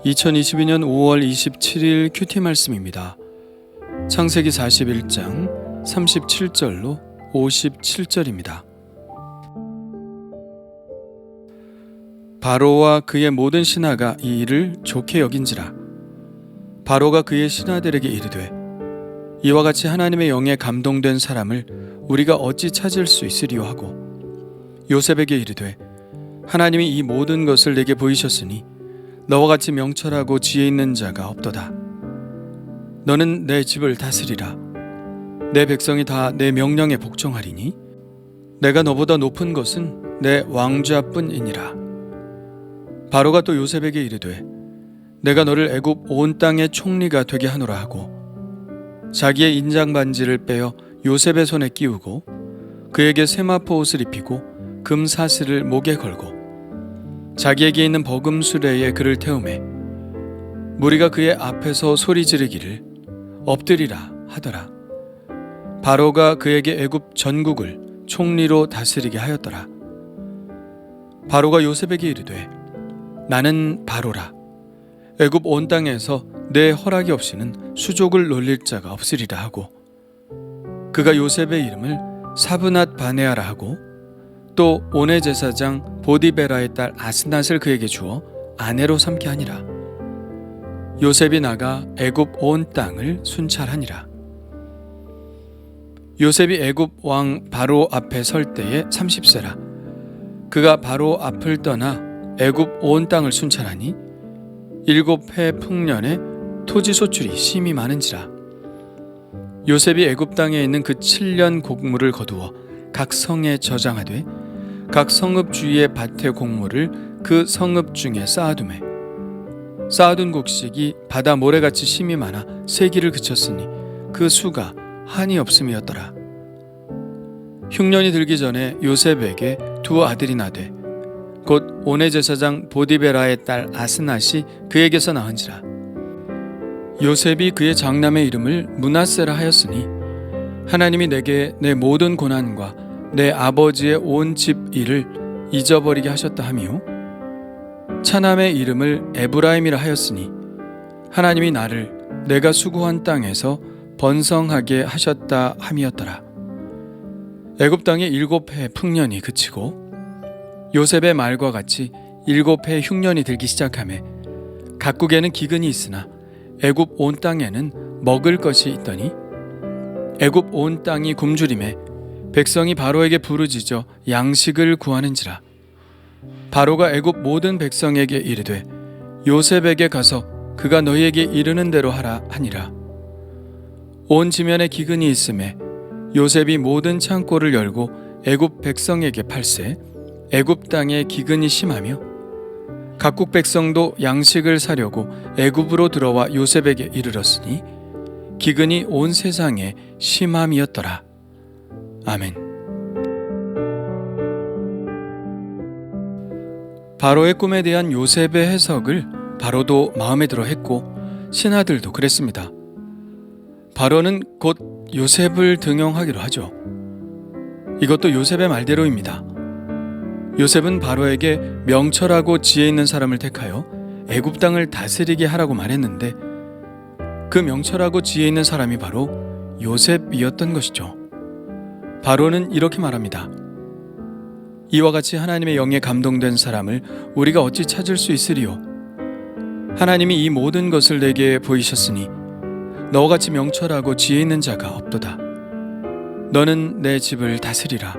2022년 5월 27일 큐티 말씀입니다. 창세기 41장 37절로 57절입니다. 바로와 그의 모든 신하가 이 일을 좋게 여긴지라. 바로가 그의 신하들에게 이르되 이와 같이 하나님의 영에 감동된 사람을 우리가 어찌 찾을 수 있으리요 하고 요셉에게 이르되 하나님이 이 모든 것을 내게 보이셨으니 너와 같이 명철하고 지혜 있는 자가 없도다. 너는 내 집을 다스리라. 내 백성이 다 내 명령에 복종하리니 내가 너보다 높은 것은 내 왕좌뿐이니라. 바로가 또 요셉에게 이르되 내가 너를 애굽 온 땅의 총리가 되게 하노라 하고 자기의 인장 반지를 빼어 요셉의 손에 끼우고 그에게 세마포 옷을 입히고 금 사슬을 목에 걸고 자기에게 있는 버금 수레에 그를 태우매 무리가 그의 앞에서 소리 지르기를 엎드리라 하더라. 바로가 그에게 애굽 전국을 총리로 다스리게 하였더라. 바로가 요셉에게 이르되 나는 바로라. 애굽 온 땅에서 내 허락이 없이는 수족을 놀릴 자가 없으리라 하고 그가 요셉의 이름을 사브낫 바네아라 하고 또 온의 제사장 보디베라의 딸 아스낫을 그에게 주어 아내로 삼게 하니라. 요셉이 나가 애굽 온 땅을 순찰하니라. 요셉이 애굽 왕 바로 앞에 설 때에 30세라. 그가 바로 앞을 떠나 애굽 온 땅을 순찰하니 7해 풍년에 토지 소출이 심히 많은지라. 요셉이 애굽 땅에 있는 그 7년 곡물을 거두어 각 성에 저장하되 각 성읍 주위의 밭의 곡물을 그 성읍 중에 쌓아두매 쌓아둔 곡식이 바다 모래같이 심히 많아 세기를 그쳤으니 그 수가 한이 없음이었더라. 흉년이 들기 전에 요셉에게 두 아들이 나되 곧 온의 제사장 보디베라의 딸 아스낫이 그에게서 낳은지라. 요셉이 그의 장남의 이름을 므낫세라 하였으니 하나님이 내게 내 모든 고난과 내 아버지의 온 집 일을 잊어버리게 하셨다 하미요 차남의 이름을 에브라임이라 하였으니 하나님이 나를 내가 수고한 땅에서 번성하게 하셨다 함이었더라. 애굽 땅의 7해 풍년이 그치고 요셉의 말과 같이 7해 흉년이 들기 시작하매 각국에는 기근이 있으나 애굽 온 땅에는 먹을 것이 있더니 애굽 온 땅이 굶주림에 백성이 바로에게 부르짖어 양식을 구하는지라. 바로가 애굽 모든 백성에게 이르되 요셉에게 가서 그가 너희에게 이르는 대로 하라 하니라. 온 지면에 기근이 있음에 요셉이 모든 창고를 열고 애굽 백성에게 팔세 애굽 땅에 기근이 심하며 각국 백성도 양식을 사려고 애굽으로 들어와 요셉에게 이르렀으니 기근이 온 세상에 심함이었더라. 아멘. 바로의 꿈에 대한 요셉의 해석을 바로도 마음에 들어 했고 신하들도 그랬습니다. 바로는 곧 요셉을 등용하기로 하죠. 이것도 요셉의 말대로입니다. 요셉은 바로에게 명철하고 지혜 있는 사람을 택하여 애굽 땅을 다스리게 하라고 말했는데 그 명철하고 지혜 있는 사람이 바로 요셉이었던 것이죠. 바로는 이렇게 말합니다. 이와 같이 하나님의 영에 감동된 사람을 우리가 어찌 찾을 수 있으리요? 하나님이 이 모든 것을 내게 보이셨으니 너와 같이 명철하고 지혜 있는 자가 없도다. 너는 내 집을 다스리라.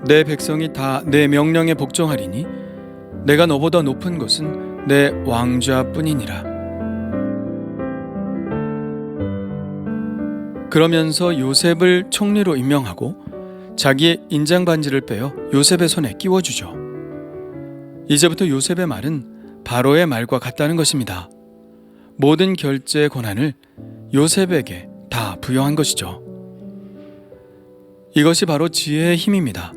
내 백성이 다 내 명령에 복종하리니 내가 너보다 높은 것은 내 왕좌뿐이니라. 그러면서 요셉을 총리로 임명하고 자기의 인장 반지를 빼어 요셉의 손에 끼워주죠. 이제부터 요셉의 말은 바로의 말과 같다는 것입니다. 모든 결제 권한을 요셉에게 다 부여한 것이죠. 이것이 바로 지혜의 힘입니다.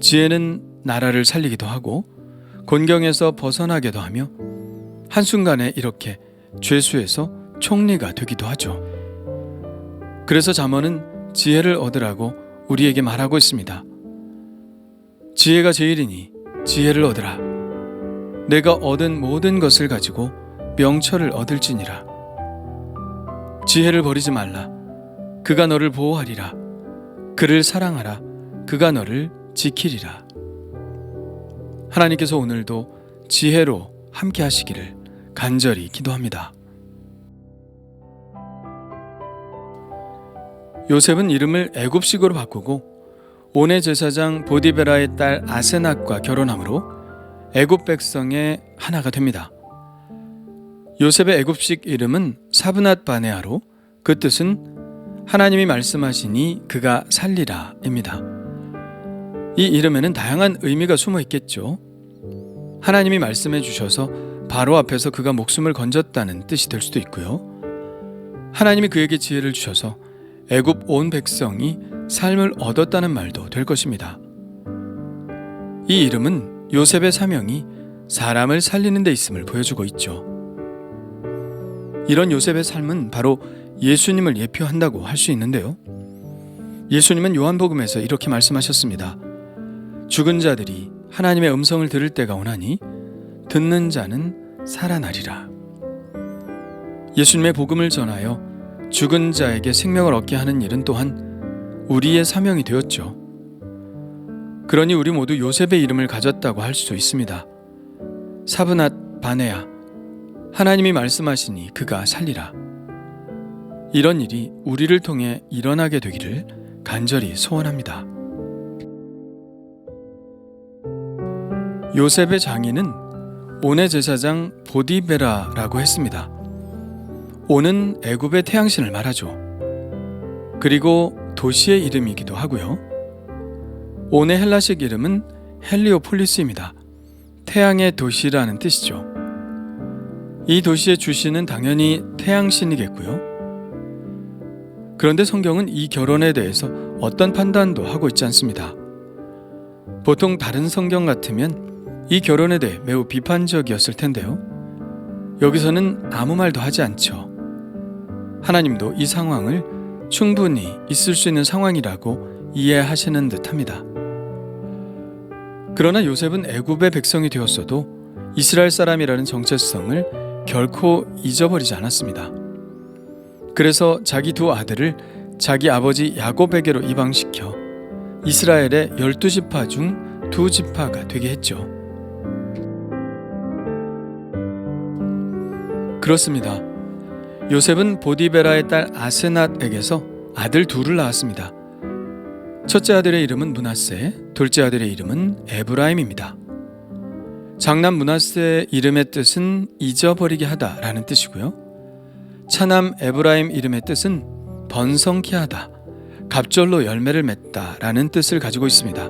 지혜는 나라를 살리기도 하고 곤경에서 벗어나기도 하며 한순간에 이렇게 죄수에서 총리가 되기도 하죠. 그래서 잠언은 지혜를 얻으라고 우리에게 말하고 있습니다. 지혜가 제일이니 지혜를 얻으라. 내가 얻은 모든 것을 가지고 명철을 얻을지니라. 지혜를 버리지 말라. 그가 너를 보호하리라. 그를 사랑하라. 그가 너를 지키리라. 하나님께서 오늘도 지혜로 함께 하시기를 간절히 기도합니다. 요셉은 이름을 애굽식으로 바꾸고 온의 제사장 보디베라의 딸 아세낫과 결혼함으로 애굽 백성의 하나가 됩니다. 요셉의 애굽식 이름은 사브낫 바네아로 그 뜻은 하나님이 말씀하시니 그가 살리라입니다. 이 이름에는 다양한 의미가 숨어 있겠죠. 하나님이 말씀해 주셔서 바로 앞에서 그가 목숨을 건졌다는 뜻이 될 수도 있고요. 하나님이 그에게 지혜를 주셔서 애굽 온 백성이 삶을 얻었다는 말도 될 것입니다. 이 이름은 요셉의 사명이 사람을 살리는 데 있음을 보여주고 있죠. 이런 요셉의 삶은 바로 예수님을 예표한다고 할 수 있는데요. 예수님은 요한복음에서 이렇게 말씀하셨습니다. 죽은 자들이 하나님의 음성을 들을 때가 오나니 듣는 자는 살아나리라. 예수님의 복음을 전하여 죽은 자에게 생명을 얻게 하는 일은 또한 우리의 사명이 되었죠. 그러니 우리 모두 요셉의 이름을 가졌다고 할 수 있습니다. 사브낫 바네아, 하나님이 말씀하시니 그가 살리라. 이런 일이 우리를 통해 일어나게 되기를 간절히 소원합니다. 요셉의 장인은 온의 제사장 보디베라라고 했습니다. 온은 애굽의 태양신을 말하죠. 그리고 도시의 이름이기도 하고요. 온의 헬라식 이름은 헬리오폴리스입니다. 태양의 도시라는 뜻이죠. 이 도시의 주신은 당연히 태양신이겠고요. 그런데 성경은 이 결혼에 대해서 어떤 판단도 하고 있지 않습니다. 보통 다른 성경 같으면 이 결혼에 대해 매우 비판적이었을 텐데요. 여기서는 아무 말도 하지 않죠. 하나님도 이 상황을 충분히 있을 수 있는 상황이라고 이해하시는 듯합니다. 그러나 요셉은 애굽의 백성이 되었어도 이스라엘 사람이라는 정체성을 결코 잊어버리지 않았습니다. 그래서 자기 두 아들을 자기 아버지 야곱에게로 이방시켜 이스라엘의 12지파 중 2지파가 되게 했죠. 그렇습니다. 요셉은 보디베라의 딸 아세낫에게서 아들 둘을 낳았습니다. 첫째 아들의 이름은 므낫세, 둘째 아들의 이름은 에브라임입니다. 장남 므낫세의 이름의 뜻은 잊어버리게 하다라는 뜻이고요. 차남 에브라임 이름의 뜻은 번성케 하다, 갑절로 열매를 맺다라는 뜻을 가지고 있습니다.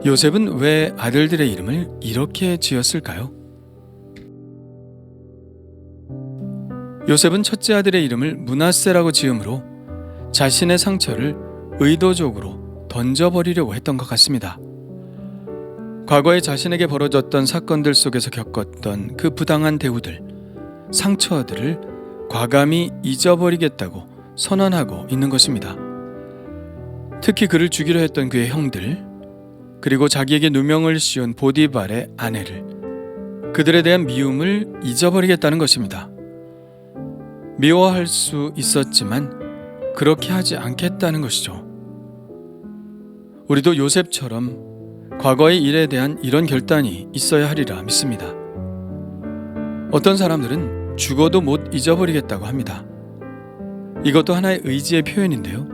요셉은 왜 아들들의 이름을 이렇게 지었을까요? 요셉은 첫째 아들의 이름을 므낫세라고 지음으로 자신의 상처를 의도적으로 던져버리려고 했던 것 같습니다. 과거에 자신에게 벌어졌던 사건들 속에서 겪었던 그 부당한 대우들, 상처들을 과감히 잊어버리겠다고 선언하고 있는 것입니다. 특히 그를 죽이려 했던 그의 형들, 그리고 자기에게 누명을 씌운 보디발의 아내를, 그들에 대한 미움을 잊어버리겠다는 것입니다. 미워할 수 있었지만 그렇게 하지 않겠다는 것이죠. 우리도 요셉처럼 과거의 일에 대한 이런 결단이 있어야 하리라 믿습니다. 어떤 사람들은 죽어도 못 잊어버리겠다고 합니다. 이것도 하나의 의지의 표현인데요.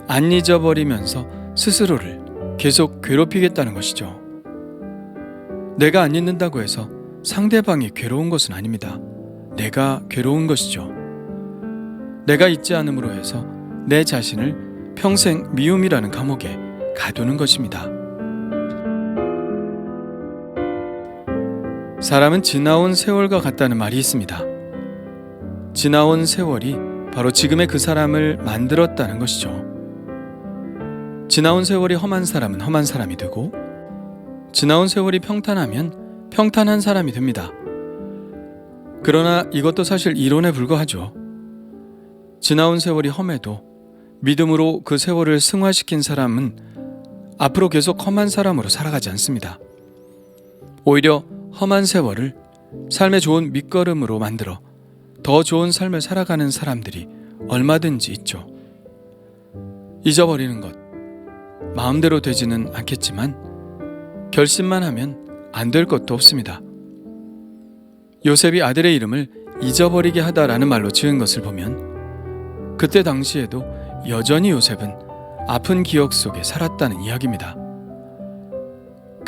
안 잊어버리면서 스스로를 계속 괴롭히겠다는 것이죠. 내가 안 잊는다고 해서 상대방이 괴로운 것은 아닙니다. 내가 괴로운 것이죠. 내가 잊지 않음으로 해서 내 자신을 평생 미움이라는 감옥에 가두는 것입니다. 사람은 지나온 세월과 같다는 말이 있습니다. 지나온 세월이 바로 지금의 그 사람을 만들었다는 것이죠. 지나온 세월이 험한 사람은 험한 사람이 되고, 지나온 세월이 평탄하면 평탄한 사람이 됩니다. 그러나 이것도 사실 이론에 불과하죠. 지나온 세월이 험해도 믿음으로 그 세월을 승화시킨 사람은 앞으로 계속 험한 사람으로 살아가지 않습니다. 오히려 험한 세월을 삶의 좋은 밑거름으로 만들어 더 좋은 삶을 살아가는 사람들이 얼마든지 있죠. 잊어버리는 것, 마음대로 되지는 않겠지만 결심만 하면 안 될 것도 없습니다. 요셉이 아들의 이름을 잊어버리게 하다라는 말로 지은 것을 보면 그때 당시에도 여전히 요셉은 아픈 기억 속에 살았다는 이야기입니다.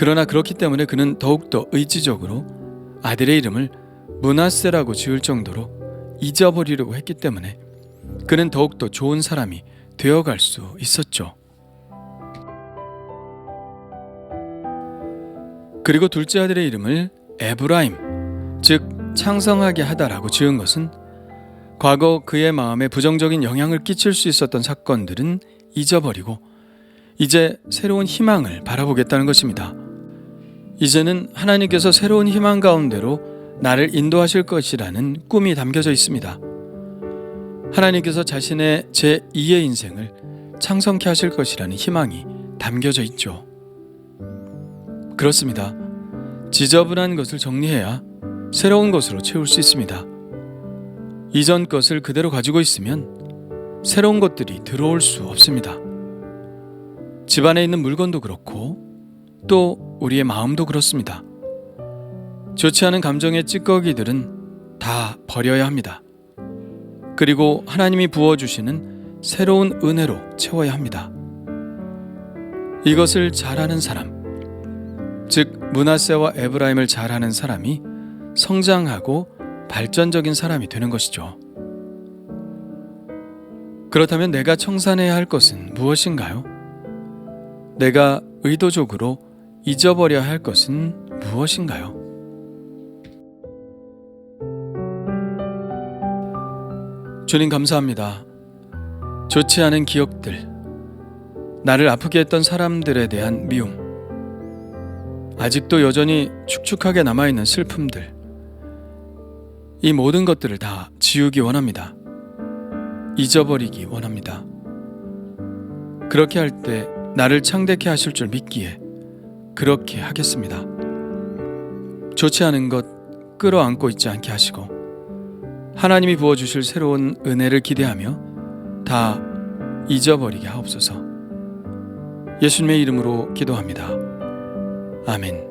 그러나 그렇기 때문에 그는 더욱더 의지적으로 아들의 이름을 므낫세라고 지을 정도로 잊어버리려고 했기 때문에 그는 더욱더 좋은 사람이 되어갈 수 있었죠. 그리고 둘째 아들의 이름을 에브라임, 즉 창성하게 하다라고 지은 것은 과거 그의 마음에 부정적인 영향을 끼칠 수 있었던 사건들은 잊어버리고 이제 새로운 희망을 바라보겠다는 것입니다. 이제는 하나님께서 새로운 희망 가운데로 나를 인도하실 것이라는 꿈이 담겨져 있습니다. 하나님께서 자신의 제2의 인생을 창성케 하실 것이라는 희망이 담겨져 있죠. 그렇습니다. 지저분한 것을 정리해야 새로운 것으로 채울 수 있습니다. 이전 것을 그대로 가지고 있으면 새로운 것들이 들어올 수 없습니다. 집안에 있는 물건도 그렇고 또 우리의 마음도 그렇습니다. 좋지 않은 감정의 찌꺼기들은 다 버려야 합니다. 그리고 하나님이 부어주시는 새로운 은혜로 채워야 합니다. 이것을 잘하는 사람, 즉 므낫세와 에브라임을 잘하는 사람이 성장하고 발전적인 사람이 되는 것이죠. 그렇다면 내가 청산해야 할 것은 무엇인가요? 내가 의도적으로 잊어버려야 할 것은 무엇인가요? 주님 감사합니다. 좋지 않은 기억들, 나를 아프게 했던 사람들에 대한 미움, 아직도 여전히 축축하게 남아있는 슬픔들, 이 모든 것들을 다 지우기 원합니다. 잊어버리기 원합니다. 그렇게 할 때 나를 창대케 하실 줄 믿기에 그렇게 하겠습니다. 좋지 않은 것 끌어안고 있지 않게 하시고 하나님이 부어주실 새로운 은혜를 기대하며 다 잊어버리게 하옵소서. 예수님의 이름으로 기도합니다. 아멘.